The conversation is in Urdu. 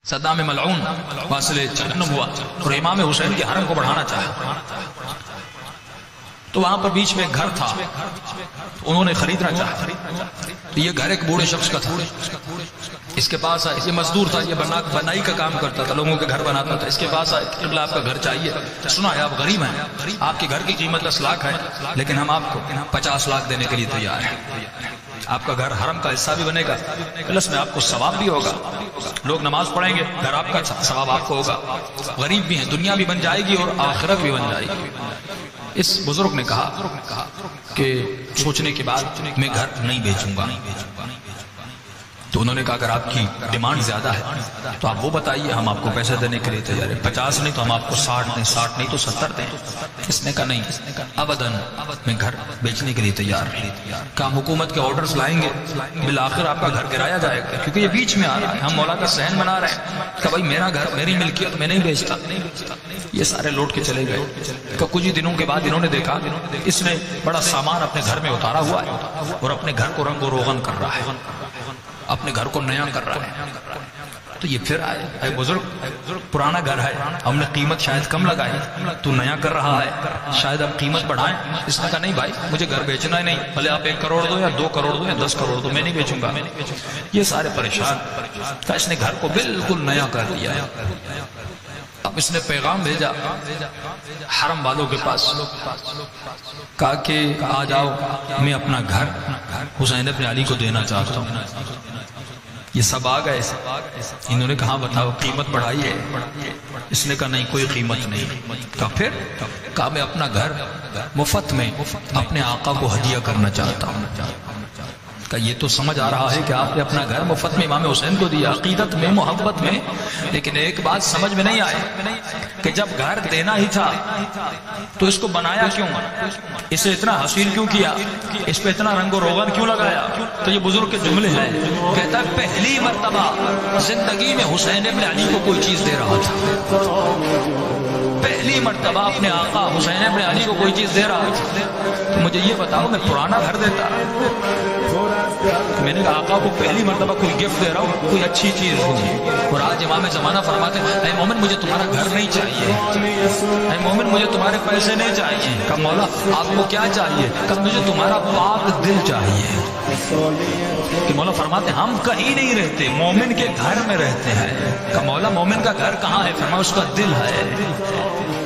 صدام ملعون واصل جہنم ہوا اور امام حسین کے حرم کو بڑھانا چاہا، تو وہاں پر بیچ میں ایک گھر تھا، انہوں نے خریدنا چاہا۔ یہ گھر ایک بوڑھے شخص کا تھا، اس کے پاس آئے، یہ مزدور تھا، یہ بنائی کا کام کرتا تھا، لوگوں کے گھر بناتا تھا۔ اس کے پاس آئے، قبلہ آپ کا گھر چاہیے، سنا ہے آپ غریب ہیں، آپ کے گھر کی قیمت 10 لاکھ ہے، لیکن ہم آپ کو 50 لاکھ دینے کے لیے تیار ہیں۔ آپ کا گھر حرم کا حصہ بھی بنے گا، پلس میں آپ کو ثواب بھی ہوگا، لوگ نماز پڑھیں گے، گھر آپ کا ثواب آپ کو ہوگا، غریب بھی ہیں، دنیا بھی بن جائے گی اور آخرت بھی بن جائے گی۔ اس بزرگ نے کہا کہ سوچنے کے بعد میں گھر نہیں بیچوں گا۔ تو انہوں نے کہا اگر آپ کی ڈیمانڈ زیادہ ہے تو آپ وہ بتائیے، ہم آپ کو پیسے دینے کے لیے تیار ہیں، 50 نہیں تو ہم آپ کو 60 دیں، 60 نہیں تو 70 دیں۔ اس نے کہا نہیں، ابداً میں گھر بیچنے کے لیے تیار نہیں۔ کہا حکومت کے آرڈرز لائیں گے، بالآخر آپ کا گھر گرایا جائے گا، کیونکہ یہ بیچ میں آ رہا ہے، ہم مولا کا صحن بنا رہے ہیں۔ کہا بھائی میرا گھر میری ملکیت میں نہیں بیچتا۔ یہ سارے لوٹ کے چلے گئے۔ کہ کچھ ہی دنوں کے بعد انہوں نے دیکھا اس نے بڑا سامان اپنے گھر میں اتارا ہوا ہے اور اپنے گھر کو رنگ و روغن کر رہا ہے، اپنے گھر کو نیا کر رہا ہے۔ تو یہ پھر آئے، اے بزرگ پرانا گھر ہے، ہم نے قیمت شاید کم لگائی، تو نیا کر رہا ہے، شاید اب قیمت بڑھائیں۔ اس نے کہا نہیں بھائی مجھے گھر بیچنا ہی نہیں، بھلے آپ 1 کروڑ دو یا 2 کروڑ دو یا 10 کروڑ دو، میں نہیں بیچوں گا۔ یہ سارے پریشان، کہا اس نے گھر کو بالکل نیا کر دیا ہے۔ اب اس نے پیغام بھیجا حرم والوں کے پاس، کہا کہ آ جاؤ، میں اپنا گھر حسین ابن علی کو دینا چاہتا ہوں۔ یہ سب آ گئے، انہوں نے کہا بتاؤ قیمت بڑھائی ہے؟ اس نے کہا نہیں کوئی قیمت نہیں۔ کہا پھر؟ کہا میں اپنا گھر مفت میں اپنے آقا کو ہدیہ کرنا چاہتا ہوں۔ کہ یہ تو سمجھ آ رہا ہے کہ آپ نے اپنا گھر مفت میں امام حسین کو دیا، عقیدت میں، محبت میں، لیکن ایک بات سمجھ میں نہیں آئی کہ جب گھر دینا ہی تھا تو اس کو بنایا کیوں، اسے اتنا حسین کیوں کیا، اس پہ اتنا رنگ و روغن کیوں لگایا؟ تو یہ بزرگ کے جملے ہیں، کہتا ہے پہلی مرتبہ زندگی میں حسین ابن علی کو کوئی چیز دے رہا تھا، پہلی مرتبہ اپنے آقا حسین ابن علی کو کوئی چیز دے رہا تھا۔ تو مجھے یہ بتاؤ میں پرانا گھر دیتا، میں نے کہا آقا کو پہلی مرتبہ کوئی گفٹ دے رہا ہوں، کوئی اچھی چیز ہوگی۔ اور آج امام زمانہ فرماتے ہیں اے مومن مجھے تمہارا گھر نہیں چاہیے، اے مومن مجھے تمہارے پیسے نہیں چاہیے۔ کہا مولا آپ کو کیا چاہیے؟ کہا مجھے تمہارا پاک دل چاہیے۔ کہ مولا فرماتے ہیں ہم کہیں نہیں رہتے، مومن کے گھر میں رہتے ہیں۔ کہ مولا مومن کا گھر کہاں ہے؟ فرمایا اس کا دل ہے۔